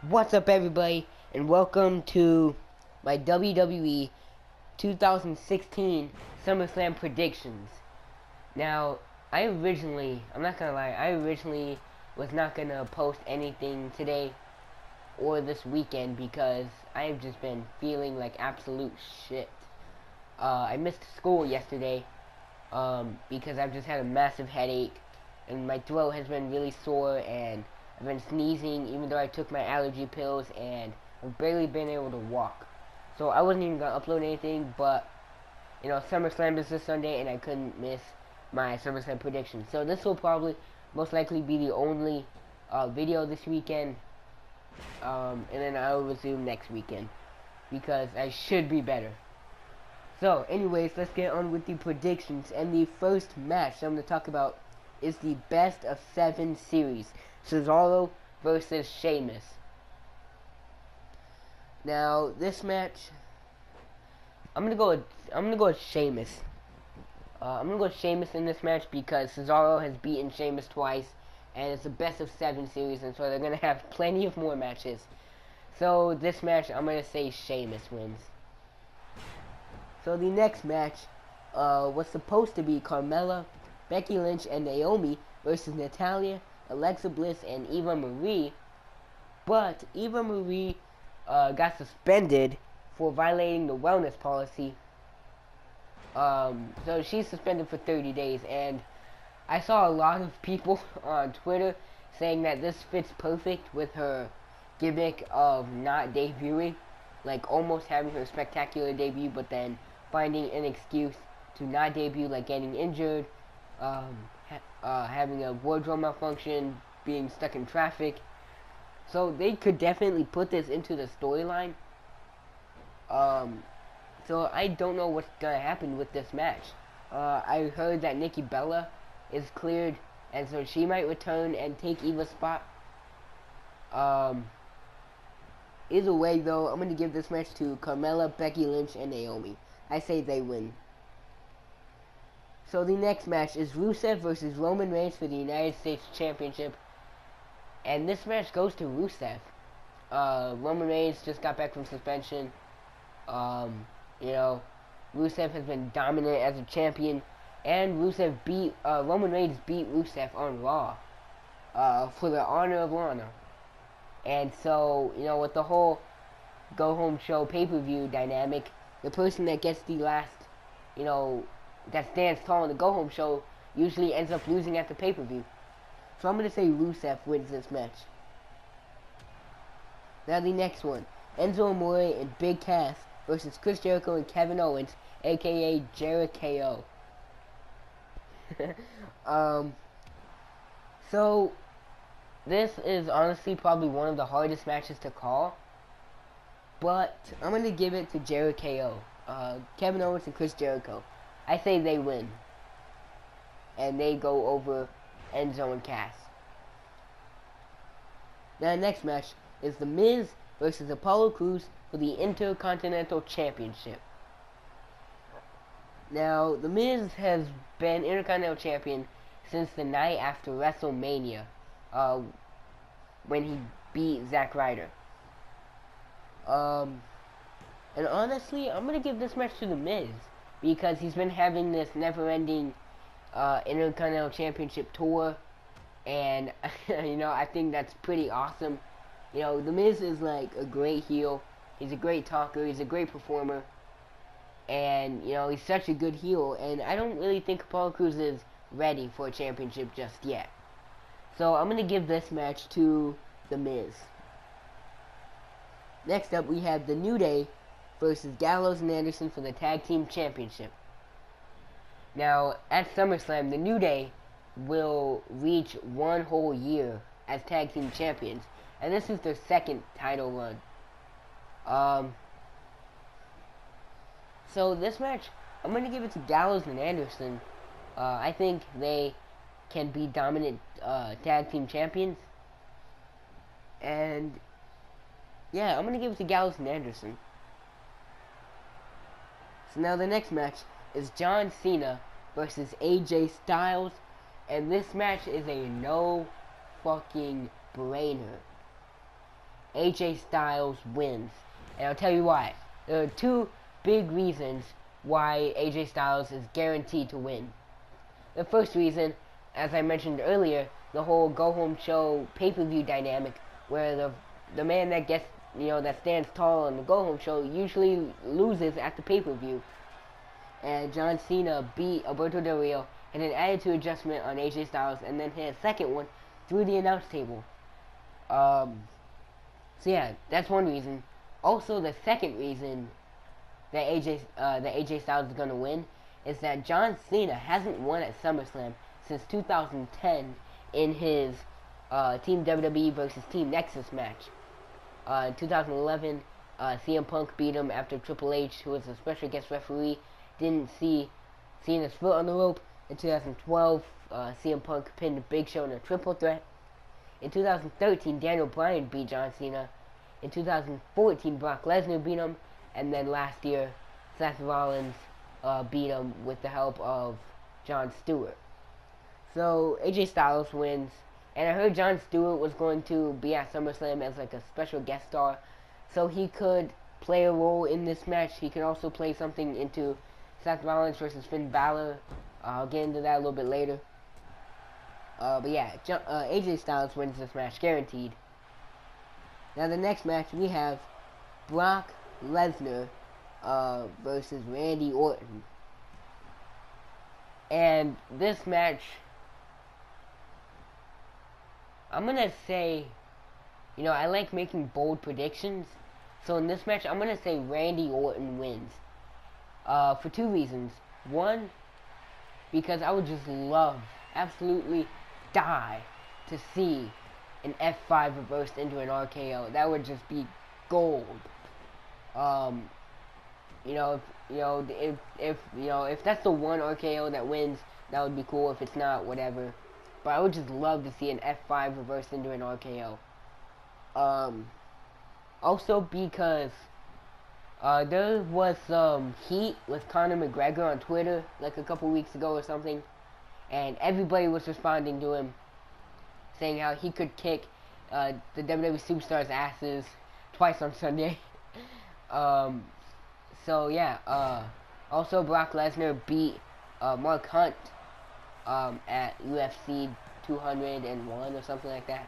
What's up, everybody, and welcome to my WWE 2016 Summerslam predictions. Now, I'm not gonna lie, I originally was not gonna post anything today or this weekend because I have just been feeling like absolute shit. I missed school yesterday because I've just had a massive headache and my throat has been really sore and I've been sneezing even though I took my allergy pills and I've barely been able to walk. So I wasn't even going to upload anything, but SummerSlam is this Sunday and I couldn't miss my SummerSlam prediction. So this will probably most likely be the only video this weekend, and then I'll resume next weekend because I should be better. So anyways, let's get on with the predictions, and the first match I'm going to talk about is the best of 7 series. Cesaro versus Sheamus. Now this match, I'm gonna go with Sheamus. I'm gonna go with Sheamus in this match because Cesaro has beaten Sheamus twice, and it's the best of 7 series, and so they're gonna have plenty of more matches. So this match, I'm gonna say Sheamus wins. So the next match was supposed to be Carmella, Becky Lynch, and Naomi versus Natalya, Alexa Bliss, and Eva Marie, but Eva Marie got suspended for violating the wellness policy. So she's suspended for 30 days, and I saw a lot of people on Twitter saying that this fits perfect with her gimmick of not debuting, like almost having her spectacular debut, but then finding an excuse to not debut, like getting injured, having a wardrobe malfunction, being stuck in traffic. So they could definitely put this into the storyline. So I don't know what's gonna happen with this match. I heard that Nikki Bella is cleared, and so she might return and take Eva's spot. Either way, though, I'm gonna give this match to Carmella, Becky Lynch, and Naomi. I say they win. So the next match is Rusev versus Roman Reigns for the United States Championship. And this match goes to Rusev. Roman Reigns just got back from suspension. Rusev has been dominant as a champion. And Roman Reigns beat Rusev on Raw. For the honor of Lana. And so, with the whole Go Home Show pay-per-view dynamic, the person that gets the last, that stands tall in the Go Home Show usually ends up losing at the pay-per-view. So I'm going to say Rusev wins this match. Now the next one, Enzo Amore and Big Cass versus Chris Jericho and Kevin Owens, aka Jericho. So this is honestly probably one of the hardest matches to call, but I'm going to give it to Jericho. Kevin Owens and Chris Jericho. I say they win. And they go over Enzo and Cass. Now the next match is The Miz versus Apollo Crews for the Intercontinental Championship. Now, The Miz has been Intercontinental Champion since the night after WrestleMania, when he beat Zack Ryder. And honestly, I'm going to give this match to The Miz because he's been having this never-ending Intercontinental Championship tour, and I think that's pretty awesome. The Miz is like a great heel. He's a great talker. He's a great performer, and he's such a good heel. And I don't really think Apollo Crews is ready for a championship just yet. So I'm gonna give this match to The Miz. Next up, we have The New Day versus Gallows and Anderson for the Tag Team Championship. Now, at SummerSlam, The New Day will reach 1 whole year as Tag Team Champions, and this is their second title run. So this match, I'm going to give it to Gallows and Anderson. I think they can be dominant Tag Team Champions. And yeah, I'm going to give it to Gallows and Anderson. So now the next match is John Cena versus AJ Styles, and this match is a no fucking brainer. AJ Styles wins. And I'll tell you why. There are two big reasons why AJ Styles is guaranteed to win. The first reason, as I mentioned earlier, the whole go home show pay-per-view dynamic, where the man that gets, that stands tall on the go home show usually loses at the pay-per-view. And John Cena beat Alberto Del Rio and an attitude adjustment on AJ Styles, and then hit a second one through the announce table. So yeah, that's one reason. Also, the second reason that AJ Styles is gonna win is that John Cena hasn't won at SummerSlam since 2010 in his Team WWE versus Team Nexus match. In 2011, CM Punk beat him after Triple H, who was a special guest referee, didn't see Cena's foot on the rope. In 2012, CM Punk pinned Big Show in a triple threat. In 2013, Daniel Bryan beat John Cena. In 2014, Brock Lesnar beat him. And then last year, Seth Rollins beat him with the help of Jon Stewart. So AJ Styles wins. And I heard Jon Stewart was going to be at SummerSlam as like a special guest star, so he could play a role in this match. He could also play something into Seth Rollins versus Finn Balor. I'll get into that a little bit later. But yeah, AJ Styles wins this match, guaranteed. Now the next match we have Brock Lesnar versus Randy Orton. And this match, I'm gonna say, I like making bold predictions. So in this match, I'm gonna say Randy Orton wins. For two reasons. One, because I would just love, absolutely die to see an F5 reversed into an RKO. That would just be gold. If that's the one RKO that wins, that would be cool. If it's not, whatever. But I would just love to see an F5 reversed into an RKO. Also because there was some heat with Conor McGregor on Twitter like a couple weeks ago or something, and everybody was responding to him, saying how he could kick the WWE superstars' asses twice on Sunday. So yeah. Also, Brock Lesnar beat Mark Hunt at UFC 201 or something like that.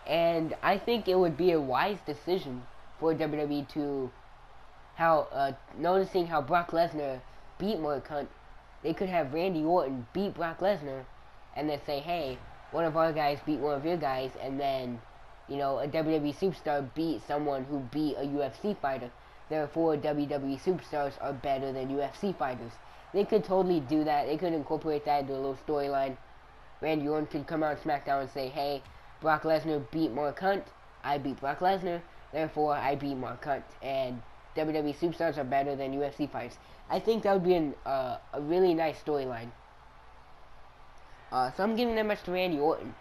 And I think it would be a wise decision for WWE to, noticing how Brock Lesnar beat Mark Hunt, they could have Randy Orton beat Brock Lesnar, and then say, hey, one of our guys beat one of your guys, and then, a WWE superstar beat someone who beat a UFC fighter. Therefore, WWE superstars are better than UFC fighters. They could totally do that. They could incorporate that into a little storyline. Randy Orton could come out on SmackDown and say, hey, Brock Lesnar beat Mark Hunt. I beat Brock Lesnar. Therefore, I beat Mark Hunt. And WWE superstars are better than UFC fighters. I think that would be a really nice storyline. So I'm giving that match to Randy Orton.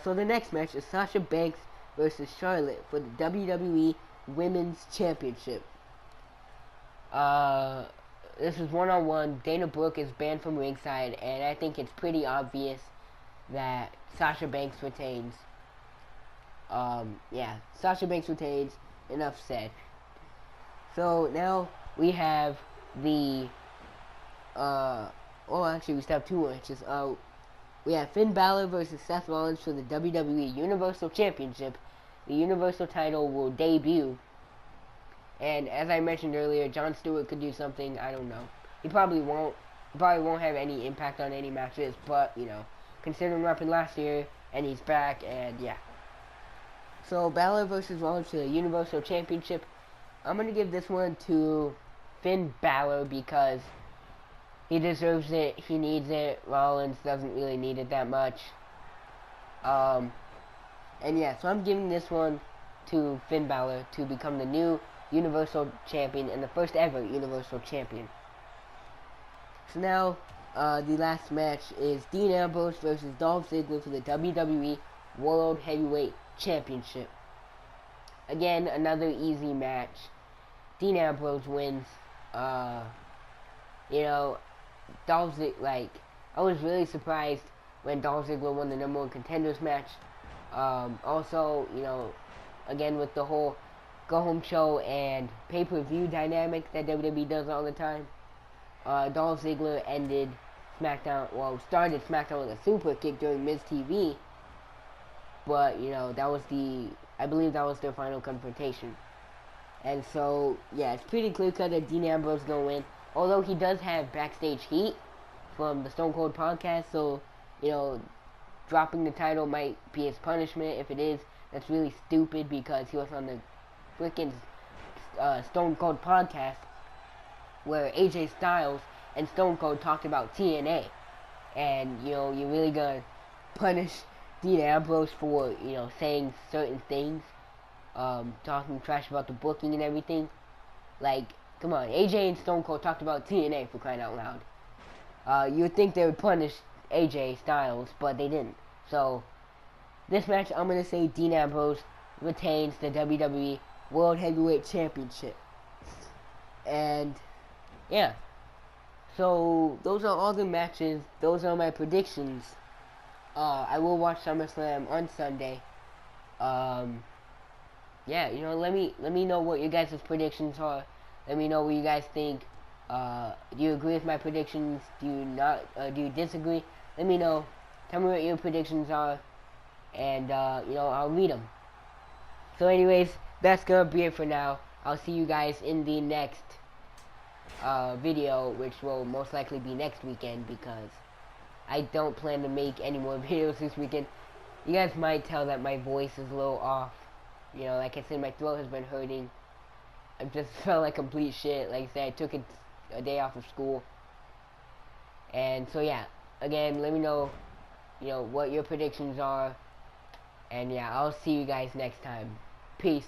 So the next match is Sasha Banks versus Charlotte for the WWE Women's Championship. This is one-on-one. Dana Brooke is banned from ringside, and I think it's pretty obvious that Sasha Banks retains. Yeah, Sasha Banks retains. Enough said. So now we have the actually we still have two matches. We have Finn Balor versus Seth Rollins for the WWE Universal Championship. The Universal title will debut. And as I mentioned earlier, Jon Stewart could do something. I don't know. He probably won't. He probably won't have any impact on any matches. But, considering what happened last year, and he's back, and yeah. So, Balor versus Rollins for the Universal Championship. I'm going to give this one to Finn Balor because he deserves it. He needs it. Rollins doesn't really need it that much. And yeah, so I'm giving this one to Finn Balor to become the new Universal Champion and the first ever Universal Champion. So now, the last match is Dean Ambrose versus Dolph Ziggler for the WWE World Heavyweight Championship. Again, another easy match. Dean Ambrose wins. Dolph Ziggler, I was really surprised when Dolph Ziggler won the #1 Contenders match. Also, you know, again with the whole go home show and pay-per-view dynamic that WWE does all the time. Dolph Ziggler ended SmackDown, well, started SmackDown with a super kick during Miz TV, but you know that was I believe that was their final confrontation. And so, yeah, it's pretty clear cut that Dean Ambrose is gonna win. Although he does have backstage heat from the Stone Cold podcast, so you know, dropping the title might be his punishment. If it is, that's really stupid because he was on the freaking Stone Cold podcast where AJ Styles and Stone Cold talked about TNA, and you know, you're really gonna punish Dean Ambrose for, you know, saying certain things, talking trash about the booking and everything. Like, come on, AJ and Stone Cold talked about TNA, for crying out loud. You would think they would punish AJ Styles, but they didn't. So, this match, I'm gonna say Dean Ambrose retains the WWE World Heavyweight Championship. And, yeah. So, those are all the matches. Those are my predictions. I will watch SummerSlam on Sunday. Yeah, you know, let me know what your guys' predictions are. Let me know what you guys think. Do you agree with my predictions? Do you not? Do you disagree? Let me know. Tell me what your predictions are, and you know, I'll read them. So, anyways, that's gonna be it for now. I'll see you guys in the next video, which will most likely be next weekend because I don't plan to make any more videos this weekend. You guys might tell that my voice is a little off. You know, like I said, my throat has been hurting. I've just felt like complete shit. Like I said, I took a day off of school. And so, yeah. Again, let me know, you know, what your predictions are. And, yeah, I'll see you guys next time. Peace.